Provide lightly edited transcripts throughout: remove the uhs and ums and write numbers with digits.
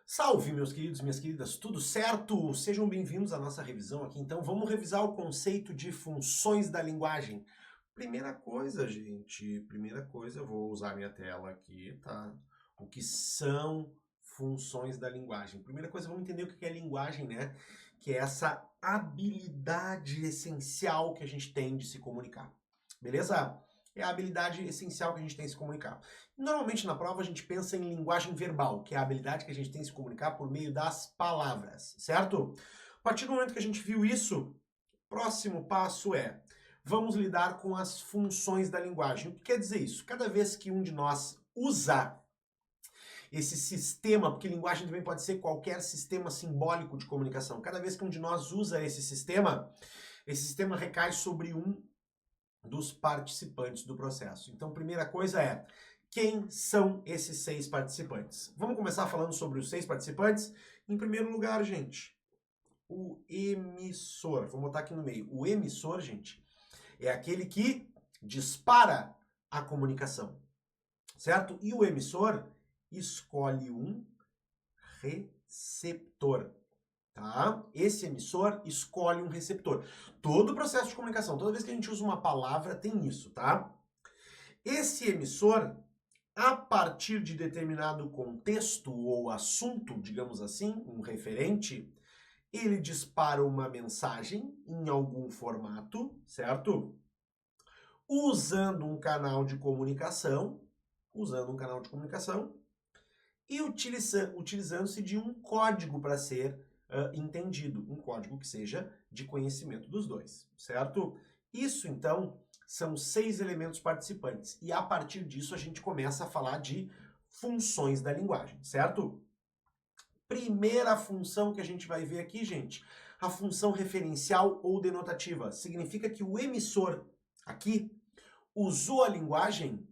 Salve, meus queridos, minhas queridas, tudo certo? Sejam bem-vindos à nossa revisão aqui. Então, vamos revisar o conceito de funções da linguagem. Primeira coisa, gente, eu vou usar minha tela aqui, tá? O que são funções da linguagem? Primeira coisa, vamos entender o que é linguagem, né? Que é essa habilidade essencial que a gente tem de se comunicar. Beleza? É a habilidade essencial que a gente tem de se comunicar. Normalmente na prova a gente pensa em linguagem verbal, que é a habilidade que a gente tem de se comunicar por meio das palavras, certo? A partir do momento que a gente viu isso, próximo passo é: vamos lidar com as funções da linguagem. O que quer dizer isso? Cada vez que um de nós usa esse sistema, porque linguagem também pode ser qualquer sistema simbólico de comunicação, cada vez que um de nós usa esse sistema recai sobre um dos participantes do processo. Então, primeira coisa é: quem são esses 6 participantes? Vamos começar falando sobre os 6 participantes? Em primeiro lugar, gente, o emissor. Vou botar aqui no meio. O emissor, gente, é aquele que dispara a comunicação, certo? E o emissor escolhe um receptor. Tá? Esse emissor escolhe um receptor. Todo o processo de comunicação, toda vez que a gente usa uma palavra, tem isso, tá? Esse emissor, a partir de determinado contexto ou assunto, digamos assim, um referente, ele dispara uma mensagem em algum formato, certo? Usando um canal de comunicação, e utilizando-se de um código para ser entendido, um código que seja de conhecimento dos dois, certo? Isso, então, são 6 elementos participantes, e a partir disso a gente começa a falar de funções da linguagem, certo? Primeira função que a gente vai ver aqui, gente, a função referencial ou denotativa. Significa que o emissor aqui usou a linguagem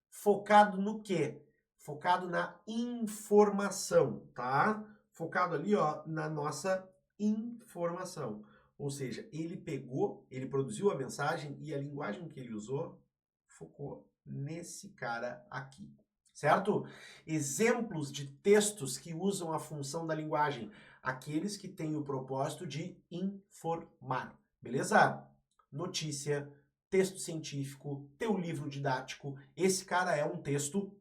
focado no quê? Focado na informação, tá? Focado ali, ó, na nossa informação. Ou seja, ele produziu a mensagem e a linguagem que ele usou focou nesse cara aqui, certo? Exemplos de textos que usam a função da linguagem, aqueles que têm o propósito de informar, beleza? Notícia, texto científico, teu livro didático, esse cara é um texto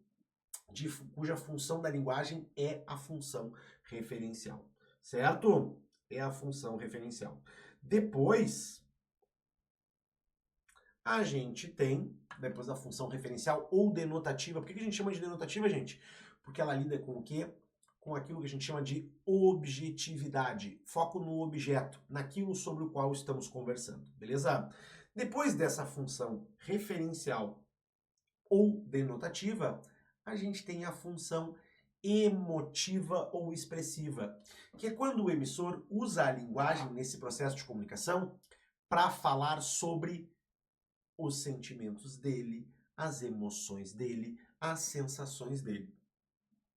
cuja função da linguagem é a função referencial, certo? É a função referencial. Depois, a gente tem, depois da função referencial ou denotativa. Por que a gente chama de denotativa, gente? Porque ela lida com o quê? Com aquilo que a gente chama de objetividade, foco no objeto, naquilo sobre o qual estamos conversando, beleza? Depois dessa função referencial ou denotativa, a gente tem a função emotiva ou expressiva, que é quando o emissor usa a linguagem nesse processo de comunicação para falar sobre os sentimentos dele, as emoções dele, as sensações dele,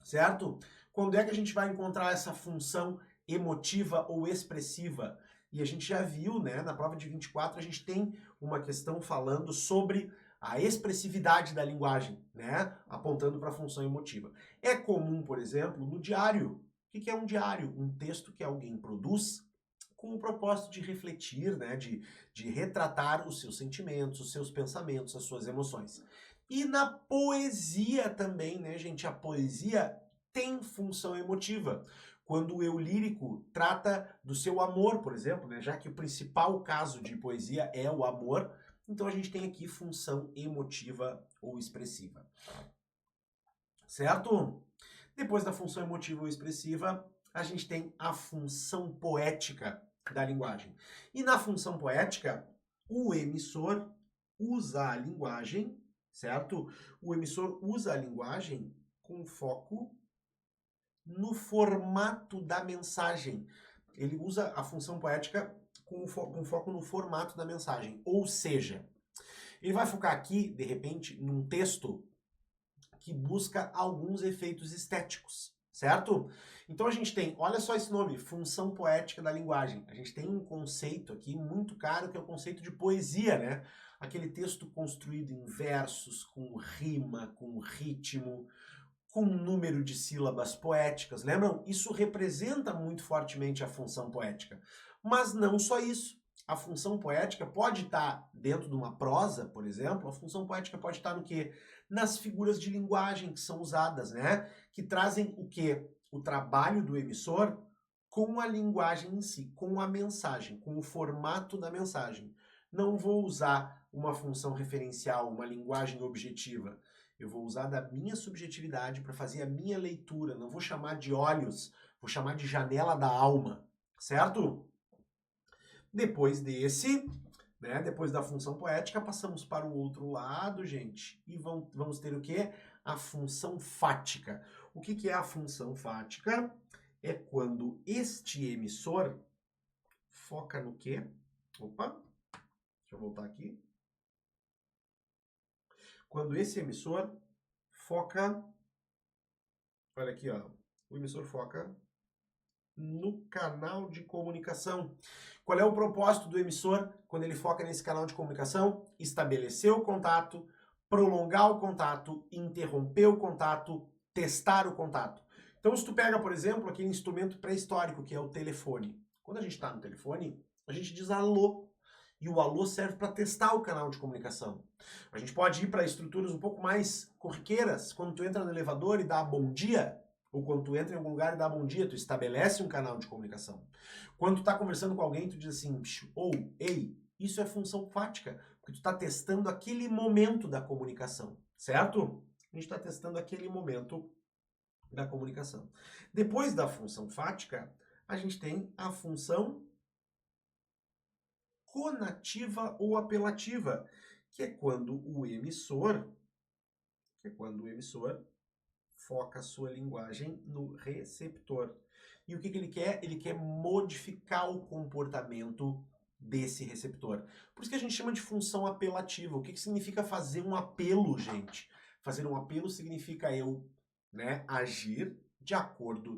certo? Quando é que a gente vai encontrar essa função emotiva ou expressiva? E a gente já viu, né, na prova de 24, a gente tem uma questão falando sobre a expressividade da linguagem, né, apontando para a função emotiva. É comum, por exemplo, no diário. O que é um diário? Um texto que alguém produz com o propósito de refletir, né, de retratar os seus sentimentos, os seus pensamentos, as suas emoções. E na poesia também, né, gente? A poesia tem função emotiva. Quando o eu lírico trata do seu amor, por exemplo, né, já que o principal caso de poesia é o amor, então a gente tem aqui função emotiva ou expressiva. Certo? Depois da função emotiva ou expressiva, a gente tem a função poética da linguagem. E na função poética, o emissor usa a linguagem, certo? O emissor usa a linguagem com foco no formato da mensagem. Ele usa a função poética com foco no formato da mensagem. Ou seja, ele vai focar aqui, de repente, num texto que busca alguns efeitos estéticos, certo? Então a gente tem, olha só esse nome, função poética da linguagem. A gente tem um conceito aqui muito caro que é o conceito de poesia, né? Aquele texto construído em versos, com rima, com ritmo, com número de sílabas poéticas. Lembram? Isso representa muito fortemente a função poética. Mas não só isso. A função poética pode estar dentro de uma prosa, por exemplo, a função poética pode estar no quê? Nas figuras de linguagem que são usadas, né? Que trazem o quê? O trabalho do emissor com a linguagem em si, com a mensagem, com o formato da mensagem. Não vou usar uma função referencial, uma linguagem objetiva. Eu vou usar da minha subjetividade para fazer a minha leitura. Não vou chamar de olhos, vou chamar de janela da alma, certo? Depois desse, né, depois da função poética, passamos para o outro lado, gente, e vamos ter o quê? A função fática. O que é a função fática? É quando este emissor foca no quê? Opa, deixa eu voltar aqui. Quando esse emissor foca, olha aqui, ó, o emissor foca no canal de comunicação. Qual é o propósito do emissor quando ele foca nesse canal de comunicação? Estabelecer o contato, prolongar o contato, interromper o contato, testar o contato. Então, se tu pega, por exemplo, aquele instrumento pré-histórico que é o telefone. Quando a gente está no telefone, a gente diz alô. E o alô serve para testar o canal de comunicação. A gente pode ir para estruturas um pouco mais corriqueiras. Quando tu entra no elevador e dá bom dia, ou quando tu entra em algum lugar e dá bom dia, tu estabelece um canal de comunicação. Quando tu tá conversando com alguém, tu diz assim, ou, ei, isso é função fática, porque tu tá testando aquele momento da comunicação, certo? A gente tá testando aquele momento da comunicação. Depois da função fática, a gente tem a função conativa ou apelativa, que é quando o emissor foca a sua linguagem no receptor. E o que ele quer? Ele quer modificar o comportamento desse receptor. Por isso que a gente chama de função apelativa. O que significa fazer um apelo, gente? Fazer um apelo significa eu, né, agir de acordo,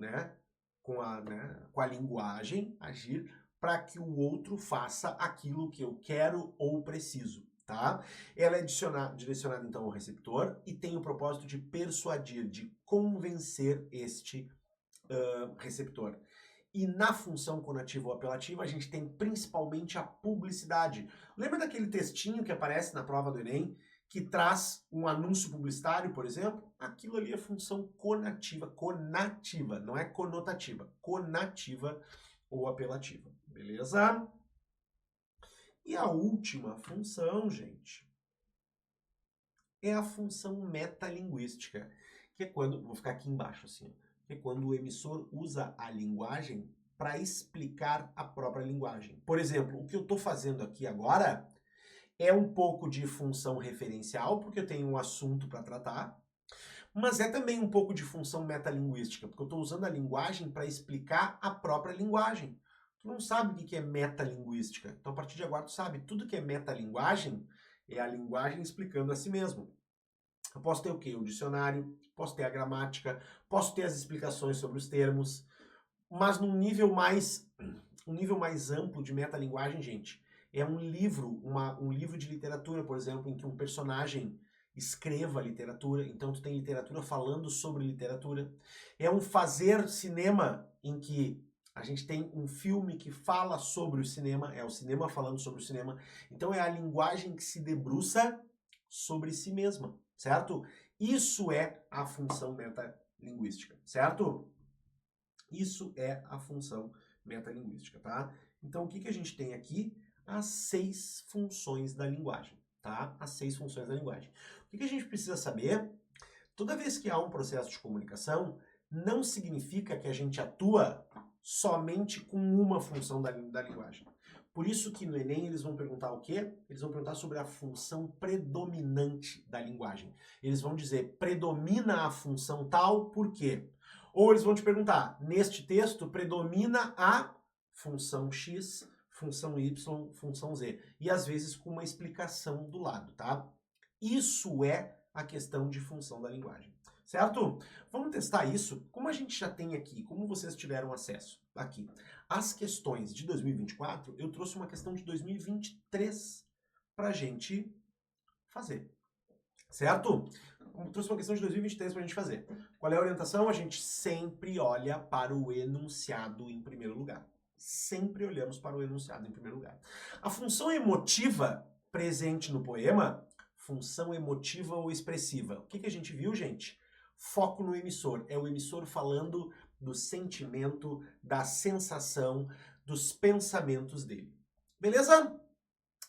com a linguagem, agir para que o outro faça aquilo que eu quero ou preciso. Tá? Ela é direcionada então ao receptor e tem o propósito de persuadir, de convencer este receptor. E na função conativa ou apelativa a gente tem principalmente a publicidade. Lembra daquele textinho que aparece na prova do Enem que traz um anúncio publicitário, por exemplo? Aquilo ali é função conativa, não é conotativa, conativa ou apelativa, beleza? E a última função, gente, é a função metalinguística, que é quando, vou ficar aqui embaixo assim, que é quando o emissor usa a linguagem para explicar a própria linguagem. Por exemplo, o que eu estou fazendo aqui agora é um pouco de função referencial, porque eu tenho um assunto para tratar, mas é também um pouco de função metalinguística, porque eu estou usando a linguagem para explicar a própria linguagem. Tu não sabe o que é metalinguística. Então, a partir de agora, tu sabe. Tudo que é metalinguagem é a linguagem explicando a si mesmo. Eu posso ter o quê? O dicionário, posso ter a gramática, posso ter as explicações sobre os termos, mas num nível mais amplo de metalinguagem, gente, é um livro, um livro de literatura, por exemplo, em que um personagem escreva literatura, então tu tem literatura falando sobre literatura. É um fazer cinema em que a gente tem um filme que fala sobre o cinema, é o cinema falando sobre o cinema. Então é a linguagem que se debruça sobre si mesma, certo? Isso é a função metalinguística, certo? Isso é a função metalinguística, tá? Então o que a gente tem aqui? As 6 funções da linguagem, tá? As 6 funções da linguagem. O que a gente precisa saber? Toda vez que há um processo de comunicação, não significa que a gente atua somente com uma função da linguagem. Por isso que no Enem eles vão perguntar o quê? Eles vão perguntar sobre a função predominante da linguagem. Eles vão dizer, predomina a função tal, por quê? Ou eles vão te perguntar, neste texto predomina a função X, função Y, função Z. E às vezes com uma explicação do lado, tá? Isso é a questão de função da linguagem. Certo? Vamos testar isso. Como a gente já tem aqui, como vocês tiveram acesso aqui, as questões de 2024, eu trouxe uma questão de 2023 para a gente fazer. Certo? trouxe uma questão de 2023 pra gente fazer. Qual é a orientação? A gente sempre olha para o enunciado em primeiro lugar. Sempre olhamos para o enunciado em primeiro lugar. A função emotiva presente no poema, função emotiva ou expressiva. O que a gente viu, gente? Foco no emissor. É o emissor falando do sentimento, da sensação, dos pensamentos dele. Beleza?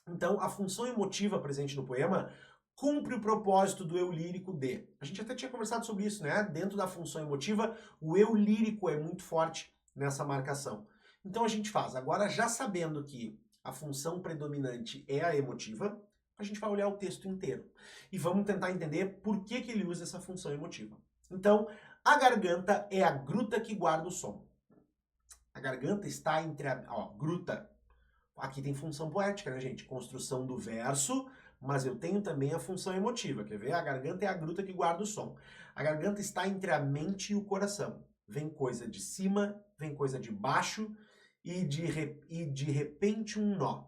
Então, a função emotiva presente no poema cumpre o propósito do eu lírico de. A gente até tinha conversado sobre isso, né? Dentro da função emotiva, o eu lírico é muito forte nessa marcação. Então a gente faz. Agora, já sabendo que a função predominante é a emotiva, a gente vai olhar o texto inteiro. E vamos tentar entender por que ele usa essa função emotiva. Então, a garganta é a gruta que guarda o som. A garganta está entre a... Ó, gruta. Aqui tem função poética, né, gente? Construção do verso, mas eu tenho também a função emotiva. Quer ver? A garganta é a gruta que guarda o som. A garganta está entre a mente e o coração. Vem coisa de cima, vem coisa de baixo e de repente um nó.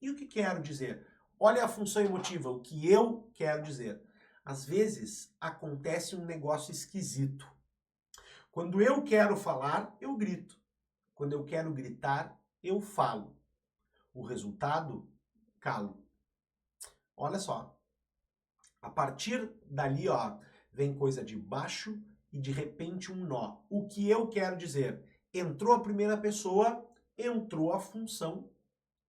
E o que quero dizer? Olha a função emotiva, o que eu quero dizer. Às vezes acontece um negócio esquisito. Quando eu quero falar, eu grito. Quando eu quero gritar, eu falo. O resultado, calo. Olha só. A partir dali, ó, vem coisa de baixo e de repente um nó. O que eu quero dizer? Entrou a primeira pessoa, entrou a função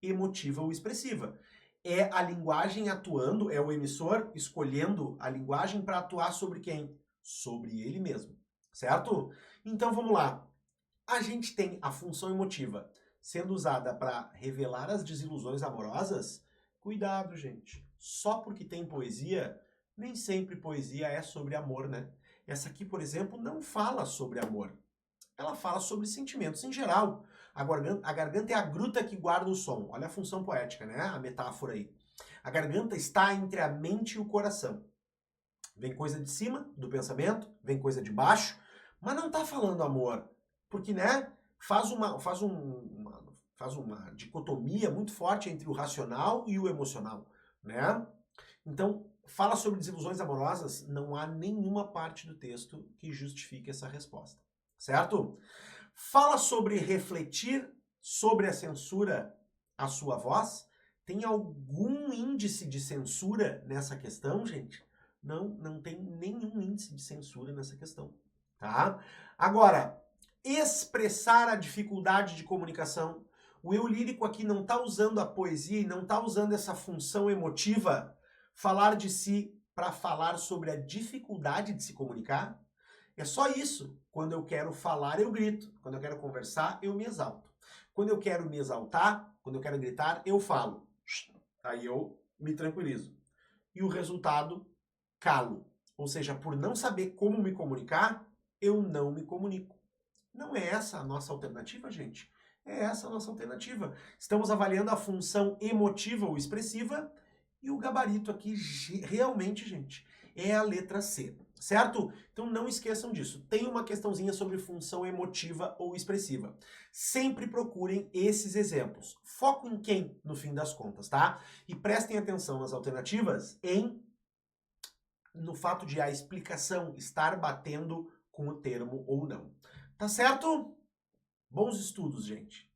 emotiva ou expressiva. É a linguagem atuando, é o emissor escolhendo a linguagem para atuar sobre quem? Sobre ele mesmo, certo? Então vamos lá. A gente tem a função emotiva sendo usada para revelar as desilusões amorosas. Cuidado, gente. Só porque tem poesia, nem sempre poesia é sobre amor, né? Essa aqui, por exemplo, não fala sobre amor. Ela fala sobre sentimentos em geral. A garganta é a gruta que guarda o som. Olha a função poética, né? A metáfora aí. A garganta está entre a mente e o coração. Vem coisa de cima, do pensamento, vem coisa de baixo, mas não está falando amor. Porque, né, faz uma dicotomia muito forte entre o racional e o emocional, né? Então, fala sobre desilusões amorosas, não há nenhuma parte do texto que justifique essa resposta, certo? Fala sobre refletir sobre a censura à sua voz. Tem algum índice de censura nessa questão, gente? Não tem nenhum índice de censura nessa questão, tá? Agora, expressar a dificuldade de comunicação. O eu lírico aqui não está usando a poesia e não está usando essa função emotiva, falar de si para falar sobre a dificuldade de se comunicar. É só isso. Quando eu quero falar, eu grito. Quando eu quero conversar, eu me exalto. Quando eu quero me exaltar, quando eu quero gritar, eu falo. Aí eu me tranquilizo. E o resultado, calo. Ou seja, por não saber como me comunicar, eu não me comunico. Não é essa a nossa alternativa, gente? É essa a nossa alternativa. Estamos avaliando a função emotiva ou expressiva e o gabarito aqui realmente, gente, é a letra C, certo? Então não esqueçam disso. Tem uma questãozinha sobre função emotiva ou expressiva. Sempre procurem esses exemplos. Foco em quem, no fim das contas, tá? E prestem atenção nas alternativas no fato de a explicação estar batendo com o termo ou não. Tá certo? Bons estudos, gente.